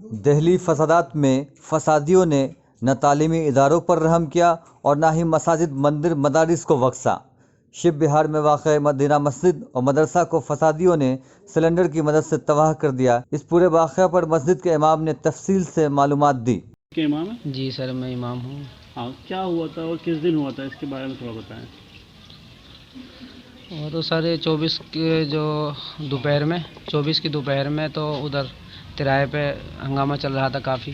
दहली फसादात में फसादियों ने न तालीमी इदारों पर रहम किया और न ही मसाजिद, मंदिर, मदारिस को बख्शा। शिव बिहार में वाक़ मदीना मस्जिद और मदरसा को फसादियों ने सिलेंडर की मदद से तबाह कर दिया। इस पूरे वाक़े पर मस्जिद के इमाम ने तफसील से मालूमात दी। के इमाम है? जी सर, मैं इमाम हूँ। हाँ, क्या हुआ था और किस दिन हुआ था, इसके बारे में थोड़ा बताएं। वो तो सर 24 के जो दोपहर में 24 की दोपहर में तो उधर तिराहे पे हंगामा चल रहा था काफ़ी।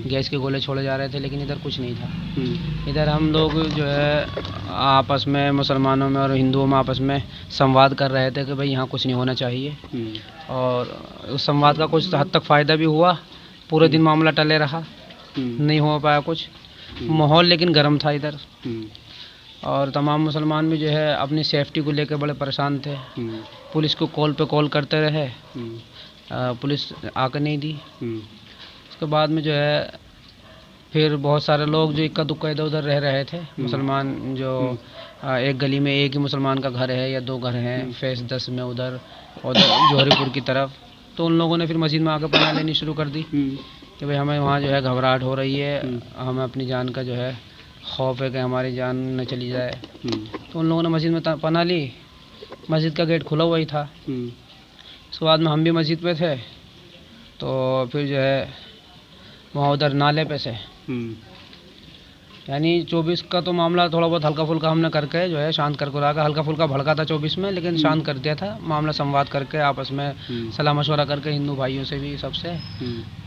गैस के गोले छोड़े जा रहे थे, लेकिन इधर कुछ नहीं था। इधर हम लोग जो है आपस में, मुसलमानों में और हिंदुओं में आपस में संवाद कर रहे थे कि भाई यहाँ कुछ नहीं होना चाहिए। और उस संवाद का कुछ हद तक फ़ायदा भी हुआ। पूरे दिन मामला टले रहा, नहीं हो पाया कुछ। माहौल लेकिन गर्म था इधर। और तमाम मुसलमान भी जो है अपनी सेफ्टी को लेकर बड़े परेशान थे। पुलिस को कॉल पे कॉल करते रहे, पुलिस आकर नहीं दी। उसके बाद में जो है फिर बहुत सारे लोग जो इक्का दुक्का इधर उधर रह रहे थे मुसलमान, जो एक गली में एक ही मुसलमान का घर है या दो घर हैं, फेस 10 में उधर और जौहरीपुर की तरफ। तो उन लोगों ने फिर मस्जिद में आकर पनाह लेनी शुरू कर दी कि भाई हमें वहाँ जो है घबराहट हो रही है, हमें अपनी जान का जो है खौफ है कि हमारी जान न चली जाए। तो उन लोगों ने मस्जिद में पनाह ली। मस्जिद का गेट खुला हुआ ही था। उसके बाद में हम भी मस्जिद पे थे, तो फिर जो है वहाँ उधर नाले पे से यानी 24 का तो मामला थोड़ा बहुत हल्का फुल्का हमने करके जो है शांत करके रखा। हल्का फुल्का भड़का था 24 में, लेकिन शांत कर दिया था मामला, संवाद करके आपस में सलाह मशवरा करके हिंदू भाइयों से भी सबसे।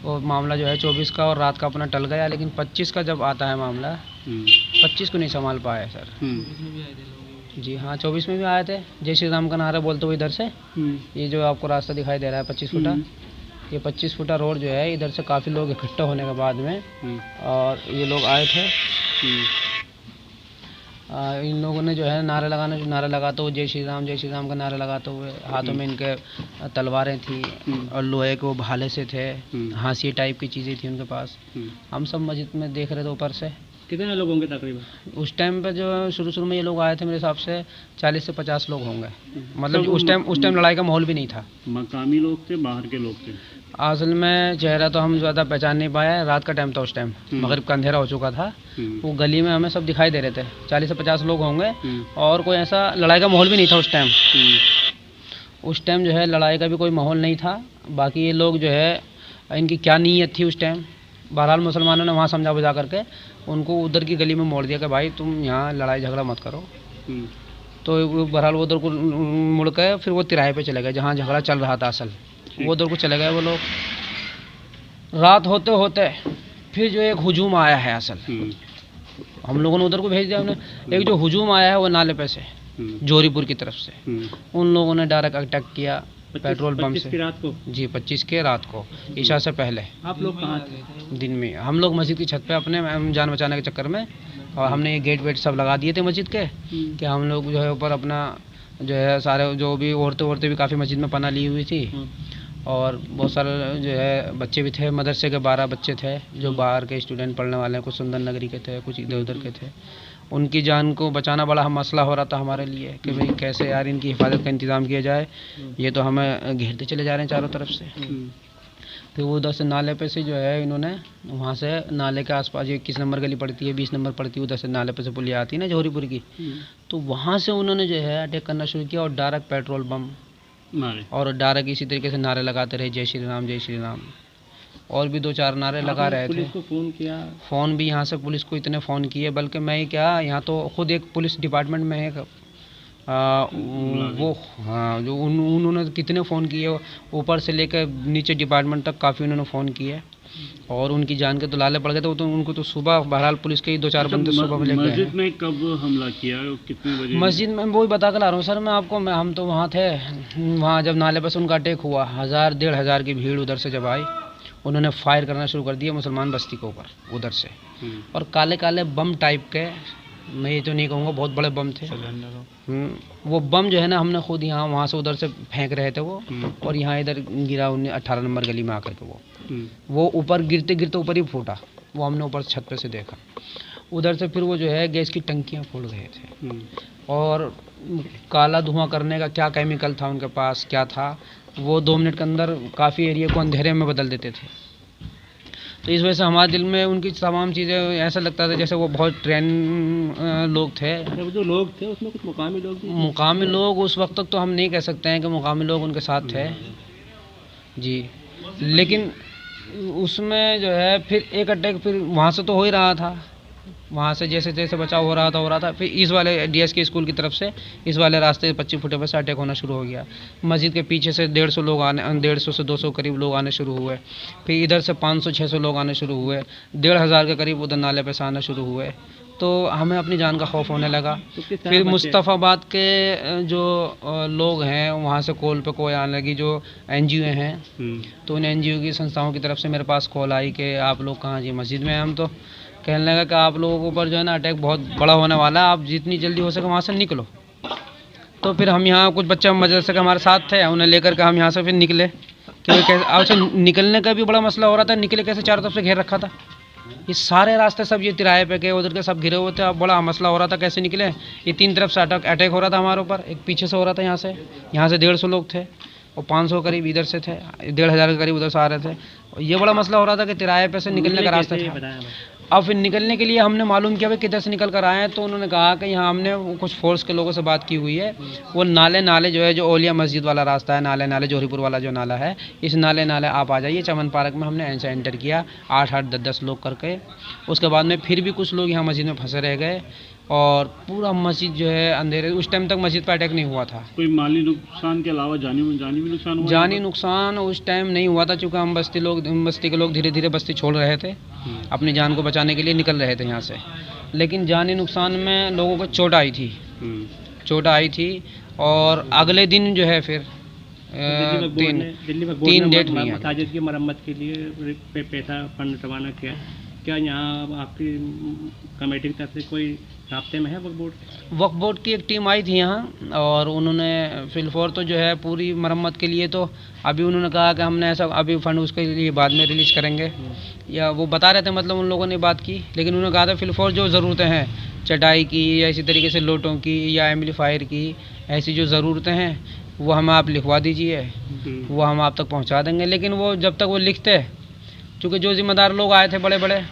वो मामला जो है 24 का और रात का अपना टल गया। लेकिन 25 का जब आता है मामला, 25 को नहीं संभाल पाए सर। जी हाँ, 24 में भी आए थे, जय श्री राम का नारा बोलते हुए इधर से। ये जो आपको रास्ता दिखाई दे रहा है 25 फुटा, ये 25 फुटा रोड जो है, इधर से काफ़ी लोग इकट्ठा होने के बाद में और ये लोग आए थे। इन लोगों ने जो है नारा लगाते हुए जय श्री राम का नारा लगाते हुए, हाथों में इनके तलवारें थी और लोहे के वो भाले से थे, हांसी टाइप की चीज़ें थी उनके पास। हम सब मस्जिद में देख रहे थे ऊपर से। कितने लोग होंगे तकरीबन? उस टाइम पे जो शुरू में ये लोग आए थे, मेरे हिसाब से 40 से 50 लोग होंगे। मतलब उस टाइम लड़ाई का माहौल भी नहीं था। मकामी लोग थे, बाहर के लोग थे? असल में चेहरा तो हम ज़्यादा पहचान नहीं पाया, रात का टाइम था उस टाइम, मगरिब का अंधेरा हो चुका था। वो गली में हमें सब दिखाई दे रहे थे, 40 से 50 लोग होंगे और कोई ऐसा लड़ाई का माहौल भी नहीं था उस टाइम। उस टाइम जो है लड़ाई का भी कोई माहौल नहीं था। बाकी ये लोग जो है इनकी क्या नीयत थी उस टाइम, बहरहाल मुसलमानों ने वहाँ समझा बुझा करके उनको उधर की गली में मोड़ दिया कि भाई तुम यहाँ लड़ाई झगड़ा मत करो। तो बहरहाल वो उधर को मुड़ के फिर वो तिराहे पे चले गए जहाँ झगड़ा चल रहा था असल, वो उधर को चले गए वो लोग। रात होते होते फिर जो एक हुजूम आया है असल, हम लोगों ने उधर को भेज दिया। हमने एक जो हुजूम आया है वो नाले पे से, जौहरीपुर की तरफ से, उन लोगों ने डायरेक्ट अटैक किया पेट्रोल पंप से। 25 की रात को? जी, 25 के रात को, ईशा से पहले। आप लोग कहाँ थे? दिन में हम लोग मस्जिद की छत पे अपने जान बचाने के चक्कर में, और हमने ये गेट वेट सब लगा दिए थे मस्जिद के कि हम लोग जो है ऊपर अपना जो है सारे जो भी औरतें भी काफ़ी मस्जिद में पनाह ली हुई थी और बहुत सारे जो है बच्चे भी थे। मदरसे के 12 बच्चे थे जो बाहर के स्टूडेंट पढ़ने वाले हैं, कुछ सुंदर नगरी के थे, कुछ इधर उधर के थे। उनकी जान को बचाना बड़ा मसला हो रहा था हमारे लिए कि भाई कैसे यार इनकी हिफाजत का इंतज़ाम किया जाए। ये तो हमें घेरते चले जा रहे हैं चारों तरफ से। फिर वो उधर से नाले पे से जो है इन्होंने वहाँ से नाले के आसपास, ये 21 नंबर गली पड़ती है, 20 नंबर पड़ती है, उधर से नाले पे से पुलिया आती है ना जौहरीपुर की, तो वहाँ से उन्होंने जो है अटैक करना शुरू किया और डायरेक्ट पेट्रोल बम और डायरेक्ट इसी तरीके से नारे लगाते रहे जय श्री राम जय श्री राम। और भी 2-4 नारे लगा रहे थे। पुलिस को फ़ोन किया? फ़ोन भी यहाँ से पुलिस को इतने फ़ोन किए, बल्कि मैं क्या यहाँ तो खुद एक पुलिस डिपार्टमेंट में है वो, हाँ, जो उन्होंने कितने फ़ोन किए, ऊपर से लेकर नीचे डिपार्टमेंट तक काफ़ी उन्होंने फ़ोन किए और उनकी जान के तो लाले पड़ गए थे। तो उनको तो सुबह बहरहाल पुलिस के ही 2-4 बंदे सुबह ले गए। मस्जिद में कब हमला किया, कितने बजे? मस्जिद में वही बता कर ला रहा हूँ सर मैं आपको। हम तो वहाँ थे, वहाँ जब नाले पर से उनका अटैक हुआ, 1000-1500 की भीड़ उधर से जब आई, उन्होंने फायर करना शुरू कर दिया मुसलमान बस्ती के ऊपर उधर से। और काले काले बम टाइप के, मैं ये तो नहीं कहूँगा बहुत बड़े बम थे। वो बम जो है ना हमने खुद यहाँ वहाँ से उधर से फेंक रहे थे वो, और यहाँ इधर गिरा 18 नंबर गली में आकर के वो ऊपर गिरते गिरते ऊपर ही फूटा। वो हमने ऊपर छत पे से देखा। उधर से फिर वो जो है गैस की टंकियाँ फूट गए थे और काला धुआं करने का क्या केमिकल था उनके पास, क्या था, वो 2 मिनट के अंदर काफ़ी एरिया को अंधेरे में बदल देते थे। तो इस वजह से हमारे दिल में उनकी तमाम चीज़ें ऐसा लगता था जैसे वो बहुत ट्रेन लोग थे। वो जो लोग थे उसमें कुछ मुकामी लोग भी? मुकामी लोग उस वक्त तक तो हम नहीं कह सकते हैं कि मुकामी लोग उनके साथ थे जी, लेकिन उसमें जो है फिर एक अटैक फिर वहाँ से तो हो ही रहा था, वहाँ से जैसे जैसे बचाव हो रहा था, फिर इस वाले DSK स्कूल की तरफ से इस वाले रास्ते 25 फुटे पर से अटैक होना शुरू हो गया। मस्जिद के पीछे से 150 लोग आने, 150 से 200 करीब लोग आने शुरू हुए, फिर इधर से 500-600 लोग आने शुरू हुए, 1,500 के करीब उधर नाले पे से आना शुरू हुए। तो हमें अपनी जान का खौफ होने लगा। फिर मुस्तफ़ाबाद के जो लोग हैं वहाँ से कॉल पे कोई आने लगी, जो NGO हैं, तो उन NGO की संस्थाओं की तरफ से मेरे पास कॉल आई कि आप लोग कहाँ जी? मस्जिद में हैं। हम तो कहने लगा कि आप लोगों के ऊपर जो है ना अटैक बहुत बड़ा होने वाला है, आप जितनी जल्दी हो सके वहाँ से निकलो। तो फिर हम यहाँ कुछ बच्चे मदरसे के हमारे साथ थे, उन्हें लेकर के हम यहाँ से फिर निकले, क्योंकि कैसे अच्छा निकलने का भी बड़ा मसला हो रहा था। निकले कैसे? चारों तरफ से घेर रखा था, ये सारे रास्ते सब ये तिराहे पे के उधर के सब घिरे हुए थे। अब बड़ा मसला हो रहा था कैसे निकले। ये 3 तरफ से अटैक हो रहा था हमारे ऊपर, एक पीछे से हो रहा था, यहाँ से 150 लोग थे और 500 करीब इधर से थे, 1,500 के करीब उधर से आ रहे थे। और ये बड़ा मसला हो रहा था कि तिराहे पे से निकलने का रास्ता था। अब फिर निकलने के लिए हमने मालूम किया भाई किधर से निकल कर आए हैं, तो उन्होंने कहा कि यहाँ हमने कुछ फोर्स के लोगों से बात की हुई है, वो नाले जो है, जो ओलिया मस्जिद वाला रास्ता है, नाले जोहरीपुर वाला जो नाला है, इस नाले आप आ जाइए। चमन पार्क में हमने ऐसे एंटर किया 8-8, 10-10 लोग करके। उसके बाद में फिर भी कुछ लोग यहाँ मस्जिद में फंसे रह गए और पूरा मस्जिद जो है अंधेरे। उस टाइम तक मस्जिद पर अटैक नहीं हुआ था। कोई माली नुकसान के अलावा जानी भी नुकसान हुआ? जानी नुकसान उस टाइम नहीं हुआ था, चूँकि हम बस्ती के लोग धीरे धीरे बस्ती छोड़ रहे थे, अपनी जान को बचाने के लिए निकल रहे थे यहाँ से। लेकिन जानी नुकसान में लोगों को चोट आई थी। और अगले दिन जो है फिर 3 डेट हुई है। मस्जिद की मरम्मत के लिए पैसा फंड रवाना किया, क्या यहाँ आपकी कमेटी की तरफ से कोई राब्ते में है? वक्फ बोर्ड की एक टीम आई थी यहाँ और उन्होंने फिलफोर तो जो है पूरी मरम्मत के लिए, तो अभी उन्होंने कहा कि हमने ऐसा अभी फंड उसके लिए बाद में रिलीज़ करेंगे, या वो बता रहे थे, मतलब उन लोगों ने बात की। लेकिन उन्होंने कहा था फिलफोर जो ज़रूरतें हैं चटाई की या इसी तरीके से लोटों की या एम्पलीफायर की, ऐसी जो ज़रूरतें हैं वो हमें आप लिखवा दीजिए, वो हम आप तक पहुँचा देंगे। लेकिन वो जब तक वो लिखते, चूँकि जो ज़िम्मेदार लोग आए थे बड़े बड़े,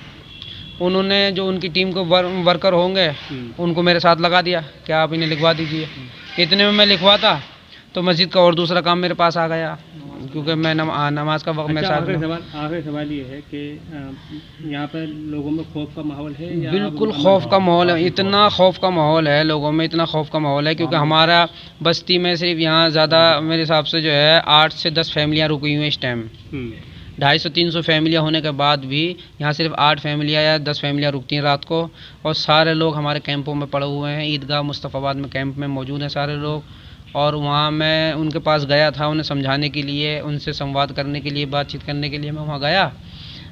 उन्होंने जो उनकी टीम को वर्कर होंगे उनको मेरे साथ लगा दिया कि आप इन्हें लिखवा दीजिए। इतने में मैं लिखवाता तो मस्जिद का और दूसरा काम मेरे पास आ गया, क्योंकि मैं नमाज का वक्त मेरे साथ। आखिरी सवाल ये है कि यहाँ पर लोगों में खौफ का माहौल है? बिल्कुल खौफ का माहौल है, इतना खौफ का माहौल है लोगों में, इतना खौफ का माहौल है, क्योंकि हमारा बस्ती में सिर्फ यहाँ ज़्यादा मेरे हिसाब से जो है 8 से 10 फैमिलियाँ रुकी हुई हैं इस टाइम। 250-300 फैमिलियाँ होने के बाद भी यहाँ सिर्फ 8 फैमिलियाँ या 10 फैमिलियाँ रुकती हैं रात को, और सारे लोग हमारे कैंपों में पड़े हुए हैं। ईदगाह मुस्तफ़ाबाद में कैंप में मौजूद हैं सारे लोग, और वहाँ मैं उनके पास गया था उन्हें समझाने के लिए, उनसे संवाद करने के लिए, बातचीत करने के लिए मैं वहाँ गया।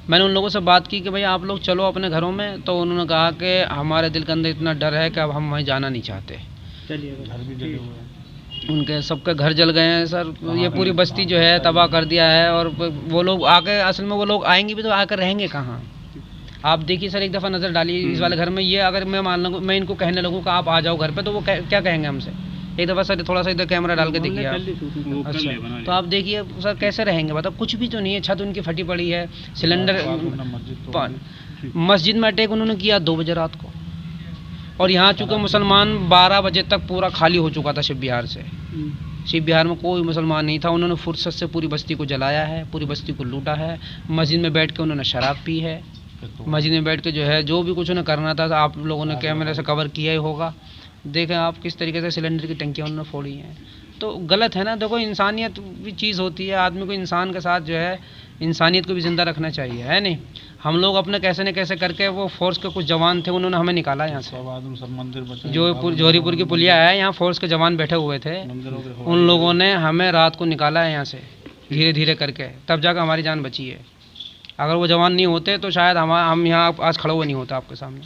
मैंने उन लोगों से बात की कि भाई आप लोग चलो अपने घरों में, तो उन्होंने कहा कि हमारे दिल के अंदर इतना डर है कि अब हम वहीं जाना नहीं चाहते। चलिए, घर भी जले हुए हैं, उनके सबके घर जल गए हैं सर, ये पूरी बस्ती जो है तबाह कर दिया है। और वो लोग आके, असल में वो लोग आएंगे भी तो आकर रहेंगे कहाँ? आप देखिए सर, एक दफ़ा नज़र डालिए इस वाले घर में। ये अगर मैं मान लूँ, मैं इनको कहने लगूँ कि आप आ जाओ घर पे, तो वो क्या कहेंगे हमसे? एक दफ़ा सर थोड़ा सा इधर कैमरा डाल के देखिए आप। अच्छा, तो आप देखिए सर कैसे रहेंगे, मतलब कुछ भी तो नहीं है, छत उनकी फटी पड़ी है, सिलेंडर। मस्जिद में अटैक उन्होंने किया 2 बजे रात को, और यहाँ चूँकि मुसलमान 12 बजे तक पूरा खाली हो चुका था शिव बिहार से। शिव बिहार में कोई मुसलमान नहीं था। उन्होंने फुर्सत से पूरी बस्ती को जलाया है, पूरी बस्ती को लूटा है। मस्जिद में बैठ के उन्होंने शराब पी है, मस्जिद में बैठ के जो है जो भी कुछ उन्हें करना था, आप लोगों ने कैमरे से कवर किया ही होगा। देखें आप किस तरीके से सिलेंडर की टंकियाँ उन्होंने फोड़ी हैं, तो गलत है ना। देखो, इंसानियत भी चीज़ होती है, आदमी को इंसान के साथ जो है इंसानियत को भी ज़िंदा रखना चाहिए, है नहीं? हम लोग अपने कैसे न कैसे करके, वो फोर्स के कुछ जवान थे, उन्होंने हमें निकाला यहाँ से। जो जोहरीपुर की पुलिया है, यहाँ फोर्स के जवान बैठे हुए थे, उन लोगों ने हमें रात को निकाला है यहाँ से धीरे धीरे करके, तब जाकर हमारी जान बची है। अगर वो जवान नहीं होते तो शायद हम यहाँ आज खड़े हुए नहीं होते आपके सामने।